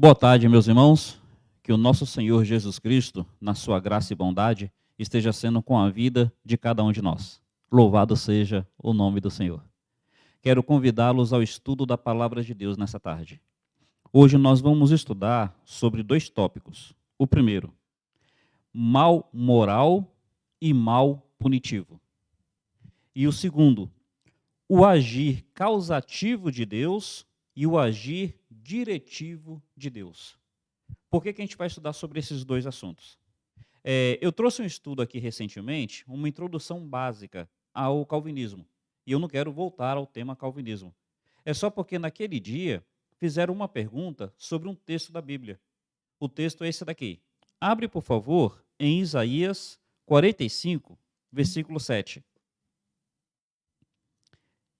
Boa tarde, meus irmãos. Que o nosso Senhor Jesus Cristo, na sua graça e bondade, esteja sendo com a vida de cada um de nós. Louvado seja o nome do Senhor. Quero convidá-los ao estudo da palavra de Deus nessa tarde. Hoje nós vamos estudar sobre dois tópicos. O primeiro, mal moral e mal punitivo. E o segundo, o agir causativo de Deus e o agir diretivo de Deus. Por que a gente vai estudar sobre esses dois assuntos? Eu trouxe um estudo aqui recentemente, uma introdução básica ao calvinismo. E eu não quero voltar ao tema calvinismo. É só porque naquele dia fizeram uma pergunta sobre um texto da Bíblia. O texto é esse daqui. Abre, por favor, em Isaías 45, versículo 7.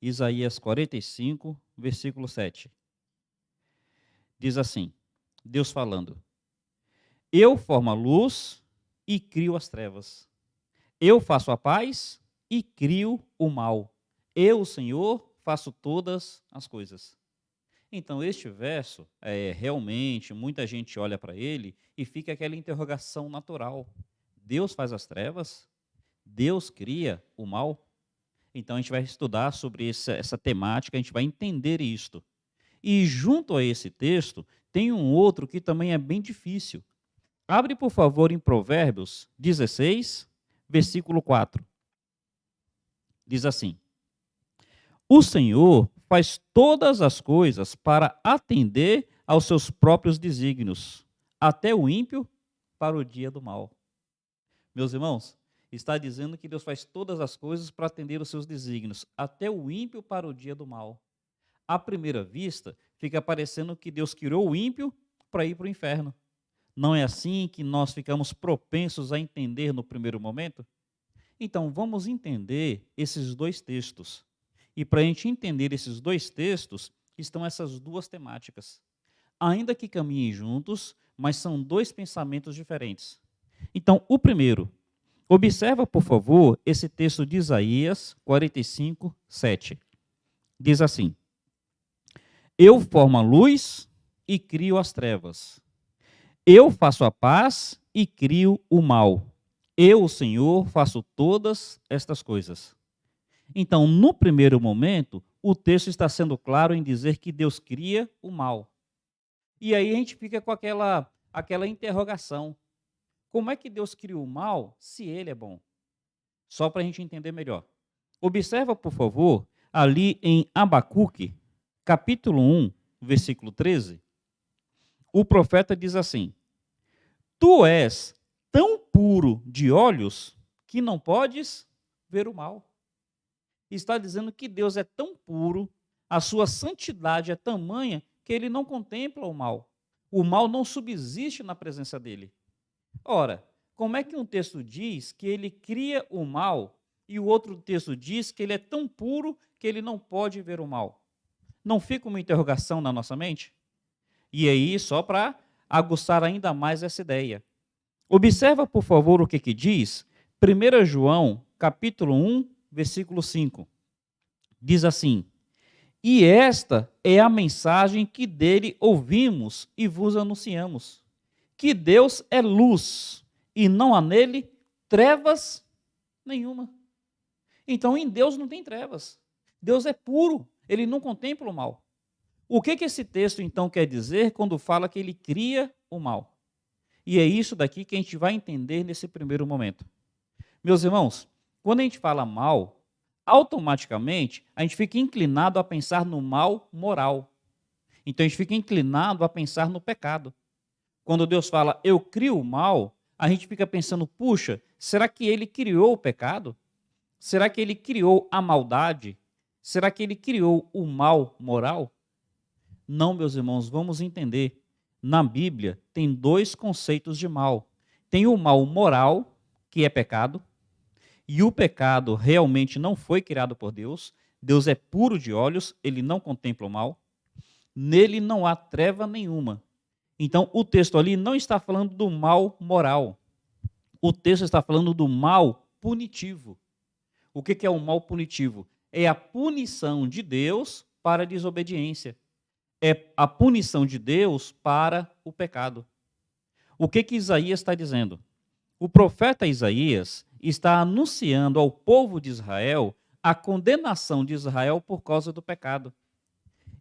Isaías 45, versículo 7. Diz assim, Deus falando: Eu formo a luz e crio as trevas. Eu faço a paz e crio o mal. Eu, o Senhor, faço todas as coisas. Então, este verso, realmente, muita gente olha para ele e fica aquela interrogação natural. Deus faz as trevas? Deus cria o mal? Então, a gente vai estudar sobre essa temática, a gente vai entender isto. E junto a esse texto, tem um outro que também é bem difícil. Abre, por favor, em Provérbios 16, versículo 4. Diz assim: O Senhor faz todas as coisas para atender aos seus próprios desígnios, até o ímpio para o dia do mal. Meus irmãos, está dizendo que Deus faz todas as coisas para atender os seus desígnios, até o ímpio para o dia do mal. À primeira vista, fica parecendo que Deus criou o ímpio para ir para o inferno. Não é assim que nós ficamos propensos a entender no primeiro momento? Então, vamos entender esses dois textos. E para a gente entender esses dois textos, estão essas duas temáticas. Ainda que caminhem juntos, mas são dois pensamentos diferentes. Então, o primeiro, observa, por favor, esse texto de Isaías 45, 7. Diz assim: Eu formo a luz e crio as trevas. Eu faço a paz e crio o mal. Eu, o Senhor, faço todas estas coisas. Então, no primeiro momento, o texto está sendo claro em dizer que Deus cria o mal. E aí a gente fica com aquela interrogação. Como é que Deus cria o mal se ele é bom? Só para a gente entender melhor. Observa, por favor, ali em Abacuque, capítulo 1, versículo 13. O profeta diz assim: Tu és tão puro de olhos que não podes ver o mal. Está dizendo que Deus é tão puro, a sua santidade é tamanha que ele não contempla o mal. O mal não subsiste na presença dele. Ora, como é que um texto diz que ele cria o mal e o outro texto diz que ele é tão puro que ele não pode ver o mal? Não fica uma interrogação na nossa mente? E aí, só para aguçar ainda mais essa ideia. Observa, por favor, o que diz 1 João, capítulo 1, versículo 5. Diz assim: E esta é a mensagem que dele ouvimos e vos anunciamos, que Deus é luz e não há nele trevas nenhuma. Então, em Deus não tem trevas. Deus é puro, ele não contempla o mal. O que esse texto, então, quer dizer quando fala que ele cria o mal? E é isso daqui que a gente vai entender nesse primeiro momento. Meus irmãos, quando a gente fala mal, automaticamente a gente fica inclinado a pensar no mal moral. Então, a gente fica inclinado a pensar no pecado. Quando Deus fala, eu crio o mal, a gente fica pensando, puxa, será que ele criou o pecado? Será que ele criou a maldade? Será que ele criou o mal moral? Não, meus irmãos, vamos entender. Na Bíblia tem dois conceitos de mal. Tem o mal moral, que é pecado, e o pecado realmente não foi criado por Deus. Deus é puro de olhos, ele não contempla o mal. Nele não há treva nenhuma. Então, o texto ali não está falando do mal moral. O texto está falando do mal punitivo. O que é o mal punitivo? É a punição de Deus para a desobediência. é a punição de Deus para o pecado. O que Isaías está dizendo? O profeta Isaías está anunciando ao povo de Israel a condenação de Israel por causa do pecado.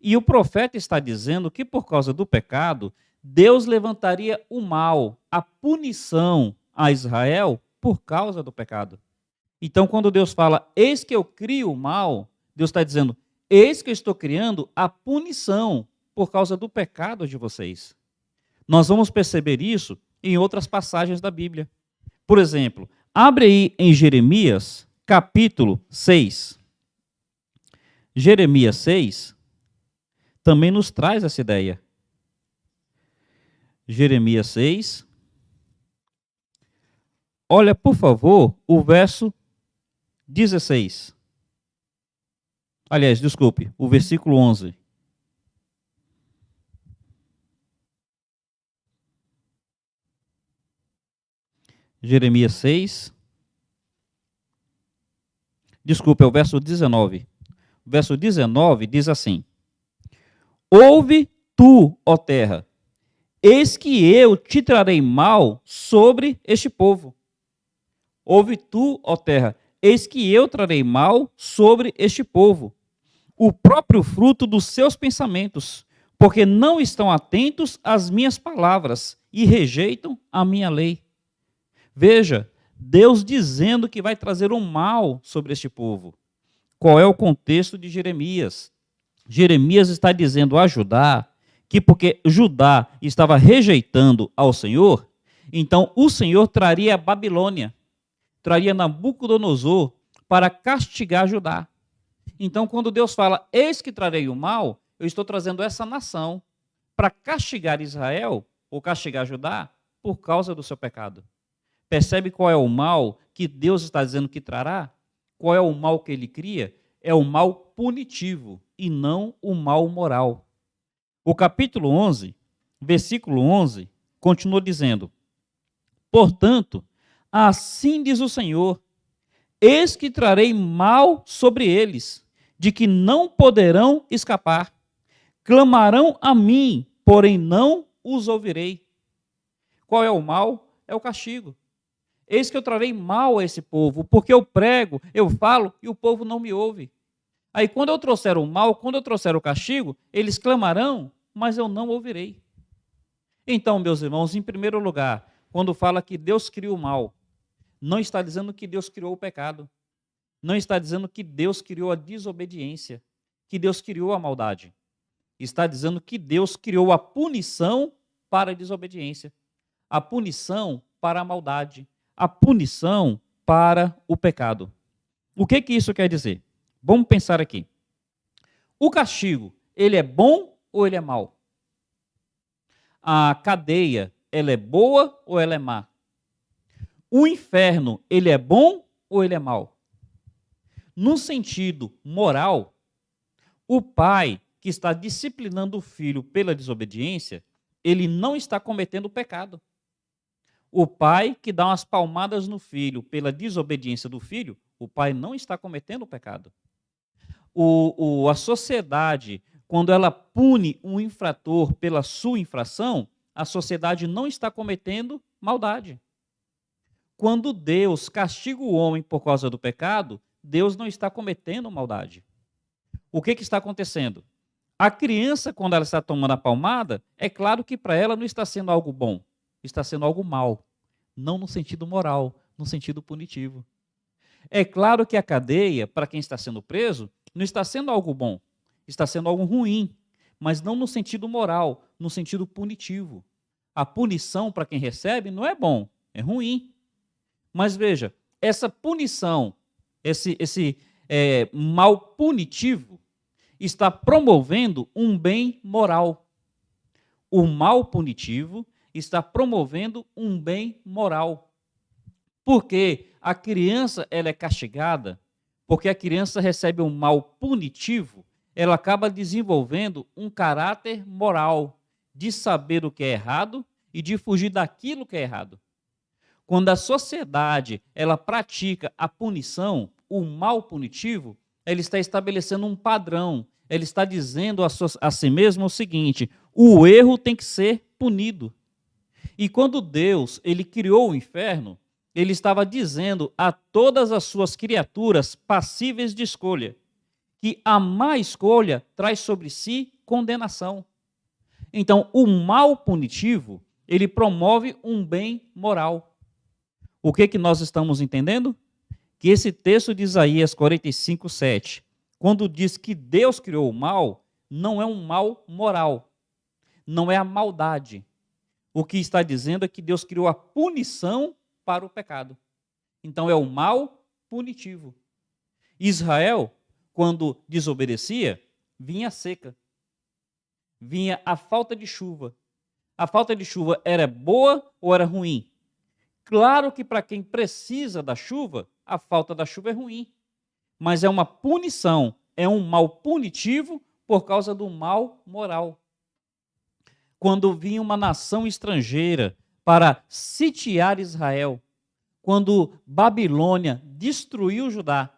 E o profeta está dizendo que por causa do pecado, Deus levantaria o mal, a punição a Israel por causa do pecado. Então, quando Deus fala, eis que eu crio o mal, Deus está dizendo, eis que eu estou criando a punição por causa do pecado de vocês. Nós vamos perceber isso em outras passagens da Bíblia. Por exemplo, abre aí em Jeremias, capítulo 6. Jeremias 6 também nos traz essa ideia. Jeremias 6. Olha, por favor, o verso 16. Aliás, desculpe, o versículo 11. Jeremias 6. Desculpe, é o verso 19. O verso 19 diz assim: ouve tu, ó terra, eis que eu te trarei mal sobre este povo. Ouve tu, ó terra, eis que eu trarei mal sobre este povo, o próprio fruto dos seus pensamentos, porque não estão atentos às minhas palavras e rejeitam a minha lei. Veja, Deus dizendo que vai trazer um mal sobre este povo. Qual é o contexto de Jeremias? Jeremias está dizendo a Judá que porque Judá estava rejeitando ao Senhor, então o Senhor traria a Babilônia, traria Nabucodonosor para castigar Judá. Então, quando Deus fala, eis que trarei o mal, eu estou trazendo essa nação para castigar Israel, ou castigar Judá, por causa do seu pecado. Percebe qual é o mal que Deus está dizendo que trará? Qual é o mal que ele cria? É o mal punitivo e não o mal moral. O capítulo 11, versículo 11, continua dizendo: portanto, assim diz o Senhor, eis que trarei mal sobre eles, de que não poderão escapar. Clamarão a mim, porém não os ouvirei. Qual é o mal? É o castigo. Eis que eu trarei mal a esse povo, porque eu prego, eu falo e o povo não me ouve. Aí quando eu trouxer o mal, quando eu trouxer o castigo, eles clamarão, mas eu não ouvirei. Então, meus irmãos, em primeiro lugar, quando fala que Deus criou o mal, não está dizendo que Deus criou o pecado. Não está dizendo que Deus criou a desobediência, que Deus criou a maldade. Está dizendo que Deus criou a punição para a desobediência, a punição para a maldade, a punição para o pecado. O que isso quer dizer? Vamos pensar aqui. O castigo, ele é bom ou ele é mau? A cadeia, ela é boa ou ela é má? O inferno, ele é bom ou ele é mau? No sentido moral, o pai que está disciplinando o filho pela desobediência, ele não está cometendo pecado. O pai que dá umas palmadas no filho pela desobediência do filho, o pai não está cometendo pecado. A sociedade, quando ela pune um infrator pela sua infração, a sociedade não está cometendo maldade. Quando Deus castiga o homem por causa do pecado, Deus não está cometendo maldade. O que está acontecendo? A criança, quando ela está tomando a palmada, é claro que para ela não está sendo algo bom, está sendo algo mal. Não no sentido moral, no sentido punitivo. É claro que a cadeia, para quem está sendo preso, não está sendo algo bom, está sendo algo ruim, mas não no sentido moral, no sentido punitivo. A punição para quem recebe não é bom, é ruim. Mas veja, essa punição, esse mal punitivo, está promovendo um bem moral. O mal punitivo está promovendo um bem moral. Porque a criança ela é castigada, porque a criança recebe um mal punitivo, ela acaba desenvolvendo um caráter moral, de saber o que é errado e de fugir daquilo que é errado. Quando a sociedade ela pratica a punição, o mal punitivo, ela está estabelecendo um padrão ela está dizendo a si mesma o seguinte: o erro tem que ser punido. E quando Deus ele criou o inferno, ele estava dizendo a todas as suas criaturas passíveis de escolha que a má escolha traz sobre si condenação. Então, o mal punitivo, ele promove um bem moral. O que nós estamos entendendo? Que esse texto de Isaías 45:7, quando diz que Deus criou o mal, não é um mal moral, não é a maldade. O que está dizendo é que Deus criou a punição para o pecado. Então é o mal punitivo. Israel, quando desobedecia, vinha a seca, vinha a falta de chuva. A falta de chuva era boa ou era ruim? Claro que para quem precisa da chuva, a falta da chuva é ruim. Mas é uma punição, é um mal punitivo por causa do mal moral. Quando vinha uma nação estrangeira para sitiar Israel, quando Babilônia destruiu Judá,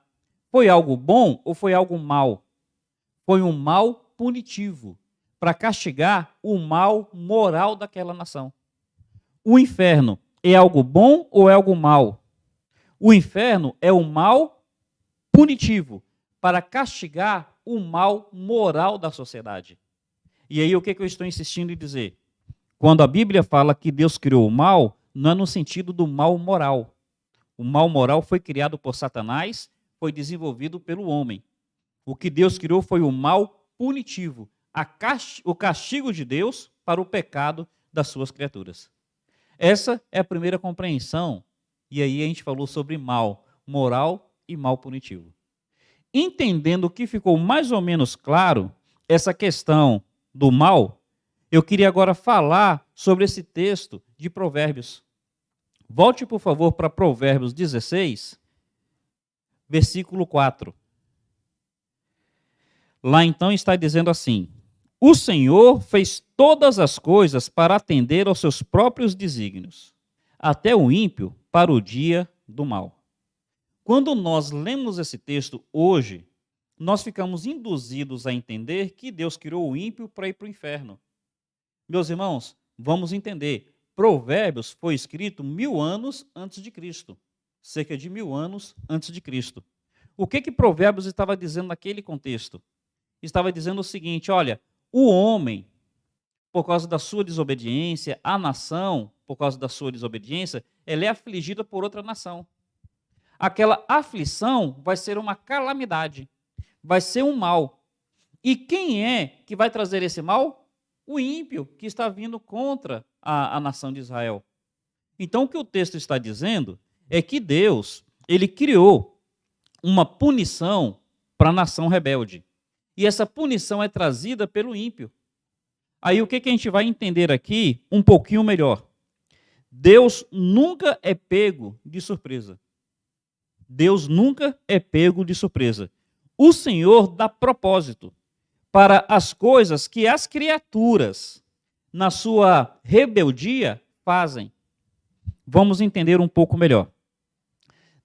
foi algo bom ou foi algo mal? Foi um mal punitivo, para castigar o mal moral daquela nação. O inferno é algo bom ou é algo mal? O inferno é o mal punitivo, para castigar o mal moral da sociedade. E aí o que eu estou insistindo em dizer? Quando a Bíblia fala que Deus criou o mal, não é no sentido do mal moral. O mal moral foi criado por Satanás, foi desenvolvido pelo homem. O que Deus criou foi o mal punitivo, o castigo de Deus para o pecado das suas criaturas. Essa é a primeira compreensão, e aí a gente falou sobre mal moral e mal punitivo. Entendendo que ficou mais ou menos claro essa questão do mal, eu queria agora falar sobre esse texto de Provérbios. Volte, por favor, para Provérbios 16, versículo 4. Lá então está dizendo assim: o Senhor fez todas as coisas para atender aos seus próprios desígnios, até o ímpio para o dia do mal. Quando nós lemos esse texto hoje, nós ficamos induzidos a entender que Deus criou o ímpio para ir para o inferno. Meus irmãos, vamos entender. Provérbios foi escrito 1000 anos antes de Cristo, cerca de 1000 anos antes de Cristo. O que Provérbios estava dizendo naquele contexto? Estava dizendo o seguinte: olha, o homem, por causa da sua desobediência, a nação, por causa da sua desobediência, ela é afligida por outra nação. Aquela aflição vai ser uma calamidade, vai ser um mal. E quem é que vai trazer esse mal? O ímpio que está vindo contra a nação de Israel. Então, o que o texto está dizendo é que Deus, ele criou uma punição para a nação rebelde. E essa punição é trazida pelo ímpio. Aí o que a gente vai entender aqui um pouquinho melhor? Deus nunca é pego de surpresa. Deus nunca é pego de surpresa. O Senhor dá propósito para as coisas que as criaturas, na sua rebeldia, fazem. Vamos entender um pouco melhor.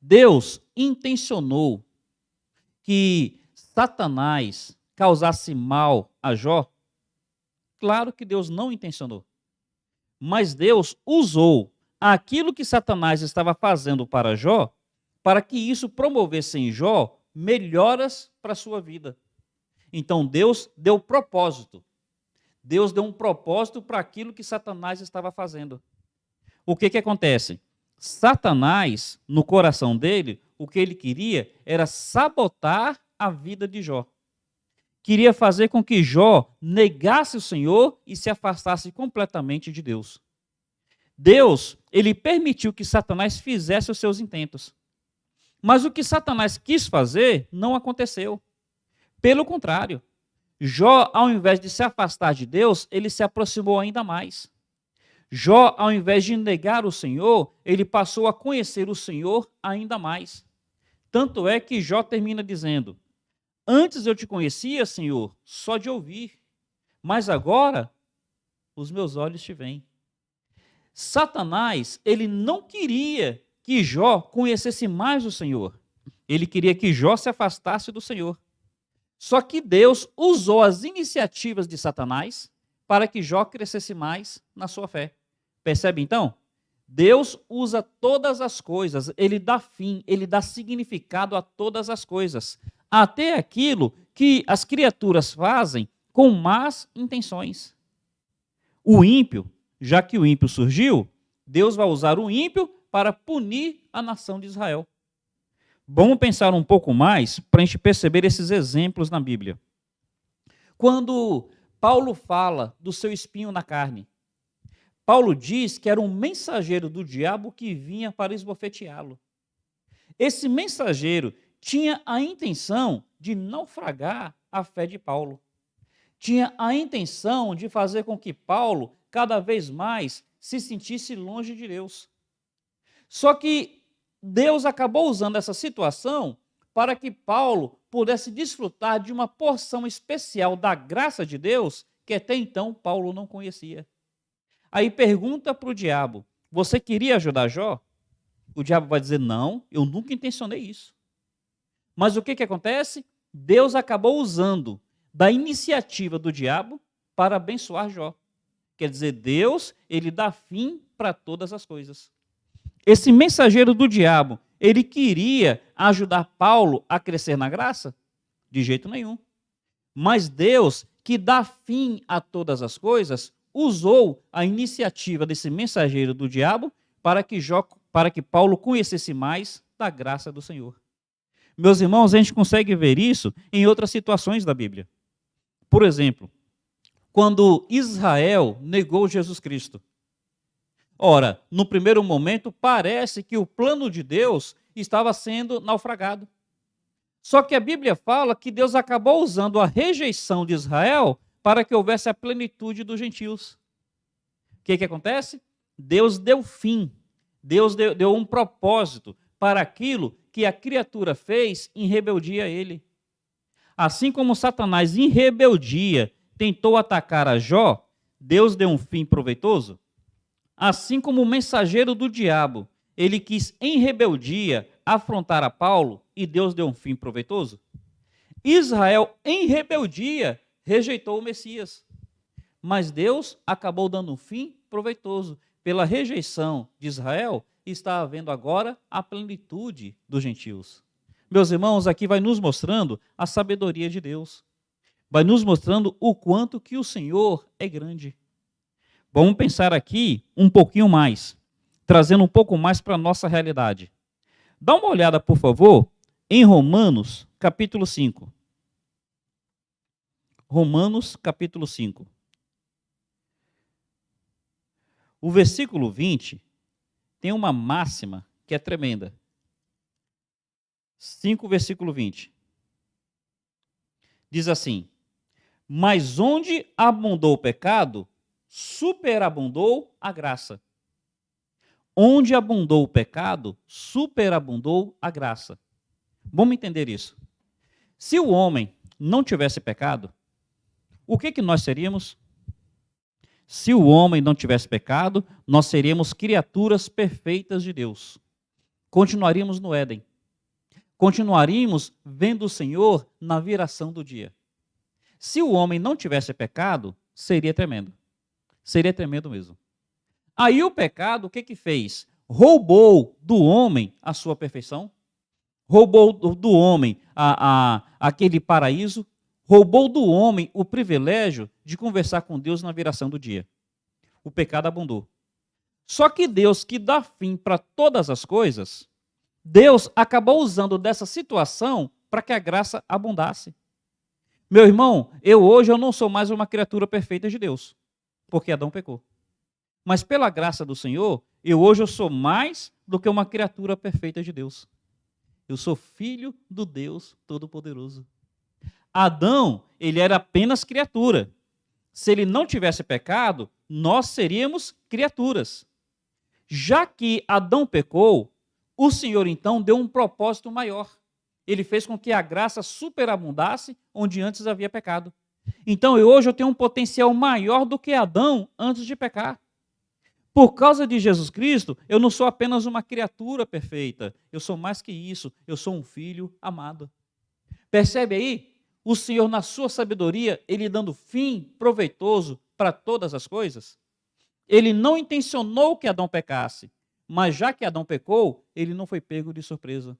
Deus intencionou que Satanás causasse mal a Jó? Claro que Deus não intencionou. Mas Deus usou aquilo que Satanás estava fazendo para Jó, para que isso promovesse em Jó melhoras para a sua vida. Então Deus deu propósito. Deus deu um propósito para aquilo que Satanás estava fazendo. O que acontece? Satanás, no coração dele, o que ele queria era sabotar a vida de Jó. Queria fazer com que Jó negasse o Senhor e se afastasse completamente de Deus. Deus, ele permitiu que Satanás fizesse os seus intentos. Mas o que Satanás quis fazer não aconteceu. Pelo contrário, Jó, ao invés de se afastar de Deus, ele se aproximou ainda mais. Jó, ao invés de negar o Senhor, ele passou a conhecer o Senhor ainda mais. Tanto é que Jó termina dizendo: antes eu te conhecia, Senhor, só de ouvir, mas agora os meus olhos te veem. Satanás, ele não queria que Jó conhecesse mais o Senhor. Ele queria que Jó se afastasse do Senhor. Só que Deus usou as iniciativas de Satanás para que Jó crescesse mais na sua fé. Percebe então? Deus usa todas as coisas, ele dá fim, ele dá significado a todas as coisas, até aquilo que as criaturas fazem com más intenções. O ímpio, já que o ímpio surgiu, Deus vai usar o ímpio para punir a nação de Israel. Vamos pensar um pouco mais para a gente perceber esses exemplos na Bíblia. Quando Paulo fala do seu espinho na carne, Paulo diz que era um mensageiro do diabo que vinha para esbofeteá-lo. Esse mensageiro tinha a intenção de naufragar a fé de Paulo. Tinha a intenção de fazer com que Paulo cada vez mais se sentisse longe de Deus. Só que Deus acabou usando essa situação para que Paulo pudesse desfrutar de uma porção especial da graça de Deus que até então Paulo não conhecia. Aí pergunta para o diabo: você queria ajudar Jó? O diabo vai dizer: não, eu nunca intencionei isso. Mas o que acontece? Deus acabou usando da iniciativa do diabo para abençoar Jó. Quer dizer, Deus, ele dá fim para todas as coisas. Esse mensageiro do diabo, ele queria ajudar Paulo a crescer na graça? De jeito nenhum. Mas Deus, que dá fim a todas as coisas, usou a iniciativa desse mensageiro do diabo para que Paulo conhecesse mais da graça do Senhor. Meus irmãos, a gente consegue ver isso em outras situações da Bíblia. Por exemplo, quando Israel negou Jesus Cristo. Ora, no primeiro momento, parece que o plano de Deus estava sendo naufragado. Só que a Bíblia fala que Deus acabou usando a rejeição de Israel para que houvesse a plenitude dos gentios. O que acontece? Deus deu fim, Deus deu um propósito para aquilo que a criatura fez em rebeldia a ele. Assim como Satanás, em rebeldia, tentou atacar a Jó, Deus deu um fim proveitoso. Assim como o mensageiro do diabo, ele quis, em rebeldia, afrontar a Paulo, e Deus deu um fim proveitoso. Israel, em rebeldia, rejeitou o Messias. Mas Deus acabou dando um fim proveitoso. Pela rejeição de Israel, está havendo agora a plenitude dos gentios. Meus irmãos, aqui vai nos mostrando a sabedoria de Deus. Vai nos mostrando o quanto que o Senhor é grande. Vamos pensar aqui um pouquinho mais, trazendo um pouco mais para a nossa realidade. Dá uma olhada, por favor, em Romanos, capítulo 5. Romanos, capítulo 5. O versículo 20 tem uma máxima que é tremenda. 5, versículo 20. Diz assim: mas onde abundou o pecado, superabundou a graça. Onde abundou o pecado, superabundou a graça. Vamos entender isso. Se o homem não tivesse pecado, o que nós seríamos? Se o homem não tivesse pecado, nós seríamos criaturas perfeitas de Deus. Continuaríamos no Éden. Continuaríamos vendo o Senhor na viração do dia. Se o homem não tivesse pecado, seria tremendo. Seria tremendo mesmo. Aí o pecado, o que fez? Roubou do homem a sua perfeição, roubou do homem aquele paraíso, roubou do homem o privilégio de conversar com Deus na viração do dia. O pecado abundou. Só que Deus, que dá fim para todas as coisas, Deus acabou usando dessa situação para que a graça abundasse. Meu irmão, hoje eu não sou mais uma criatura perfeita de Deus, porque Adão pecou. Mas pela graça do Senhor, hoje eu sou mais do que uma criatura perfeita de Deus. Eu sou filho do Deus Todo-Poderoso. Adão, ele era apenas criatura. Se ele não tivesse pecado, nós seríamos criaturas. Já que Adão pecou, o Senhor então deu um propósito maior. Ele fez com que a graça superabundasse onde antes havia pecado. Então hoje eu tenho um potencial maior do que Adão antes de pecar. Por causa de Jesus Cristo, eu não sou apenas uma criatura perfeita. Eu sou mais que isso. Eu sou um filho amado. Percebe aí? O Senhor, na sua sabedoria, ele dando fim proveitoso para todas as coisas. Ele não intencionou que Adão pecasse, mas já que Adão pecou, ele não foi pego de surpresa.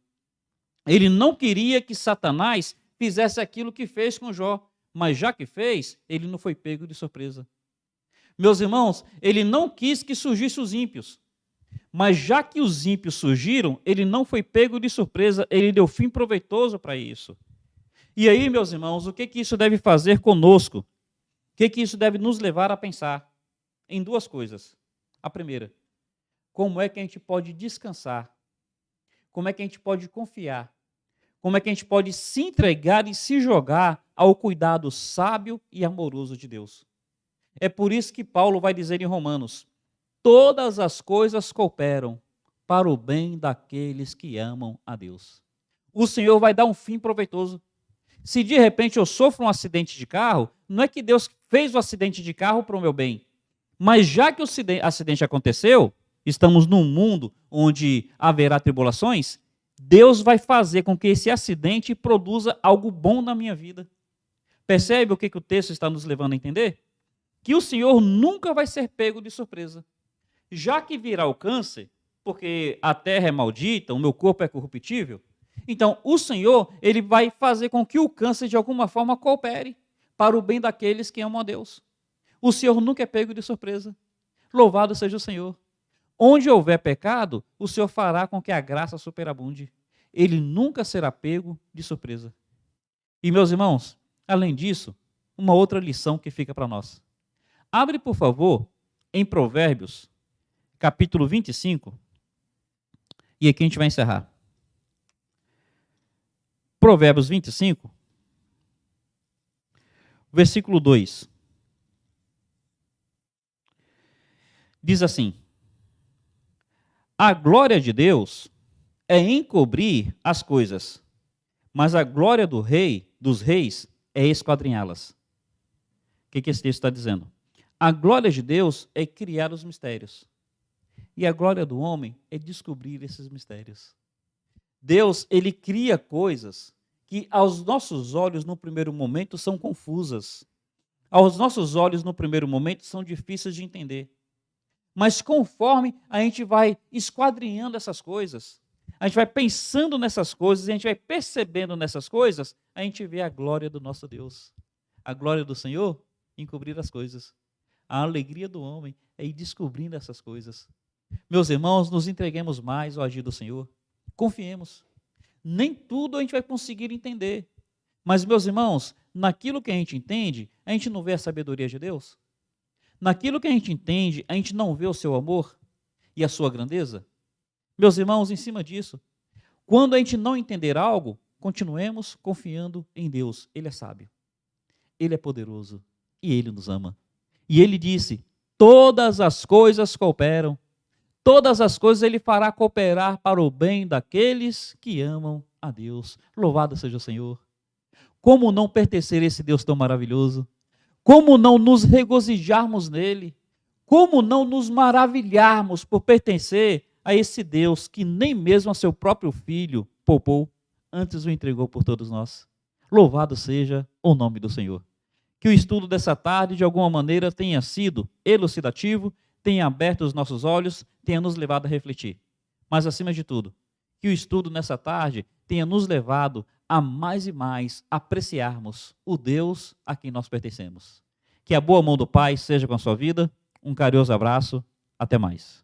Ele não queria que Satanás fizesse aquilo que fez com Jó, mas já que fez, ele não foi pego de surpresa. Meus irmãos, ele não quis que surgissem os ímpios, mas já que os ímpios surgiram, ele não foi pego de surpresa, ele deu fim proveitoso para isso. E aí, meus irmãos, o que isso deve fazer conosco? O que isso deve nos levar a pensar? Em duas coisas. A primeira, como é que a gente pode descansar? Como é que a gente pode confiar? Como é que a gente pode se entregar e se jogar ao cuidado sábio e amoroso de Deus? É por isso que Paulo vai dizer em Romanos: todas as coisas cooperam para o bem daqueles que amam a Deus. O Senhor vai dar um fim proveitoso. Se de repente eu sofro um acidente de carro, não é que Deus fez o acidente de carro para o meu bem. Mas já que o acidente aconteceu, estamos num mundo onde haverá tribulações, Deus vai fazer com que esse acidente produza algo bom na minha vida. Percebe o que o texto está nos levando a entender? Que o Senhor nunca vai ser pego de surpresa. Já que virá o câncer, porque a terra é maldita, o meu corpo é corruptível, então o Senhor, ele vai fazer com que o câncer de alguma forma coopere para o bem daqueles que amam a Deus. O Senhor nunca é pego de surpresa. Louvado seja o Senhor. Onde houver pecado, o Senhor fará com que a graça superabunde. Ele nunca será pego de surpresa. E, meus irmãos, além disso, uma outra lição que fica para nós. Abre, por favor, em Provérbios, capítulo 25, e aqui a gente vai encerrar. Provérbios 25, versículo 2. Diz assim: a glória de Deus é encobrir as coisas, mas a glória do rei, dos reis, é esquadrinhá-las. O que esse texto está dizendo? A glória de Deus é criar os mistérios, e a glória do homem é descobrir esses mistérios. Deus, ele cria coisas que aos nossos olhos no primeiro momento são confusas. Aos nossos olhos no primeiro momento são difíceis de entender. Mas conforme a gente vai esquadrinhando essas coisas, a gente vai pensando nessas coisas, a gente vai percebendo nessas coisas, a gente vê a glória do nosso Deus. A glória do Senhor em cobrir as coisas. A alegria do homem é ir descobrindo essas coisas. Meus irmãos, nos entreguemos mais ao agir do Senhor. Confiemos. Nem tudo a gente vai conseguir entender. Mas, meus irmãos, naquilo que a gente entende, a gente não vê a sabedoria de Deus? Naquilo que a gente entende, a gente não vê o seu amor e a sua grandeza? Meus irmãos, em cima disso, quando a gente não entender algo, continuemos confiando em Deus. Ele é sábio, Ele é poderoso e Ele nos ama. E Ele disse: todas as coisas cooperam, todas as coisas Ele fará cooperar para o bem daqueles que amam a Deus. Louvado seja o Senhor. Como não pertencer a esse Deus tão maravilhoso? Como não nos regozijarmos nele? Como não nos maravilharmos por pertencer a esse Deus que nem mesmo a seu próprio filho poupou, antes o entregou por todos nós? Louvado seja o nome do Senhor. Que o estudo dessa tarde, de alguma maneira, tenha sido elucidativo, tenha aberto os nossos olhos, tenha nos levado a refletir. Mas, acima de tudo, que o estudo nessa tarde tenha nos levado a mais e mais apreciarmos o Deus a quem nós pertencemos. Que a boa mão do Pai seja com a sua vida. Um carinhoso abraço. Até mais.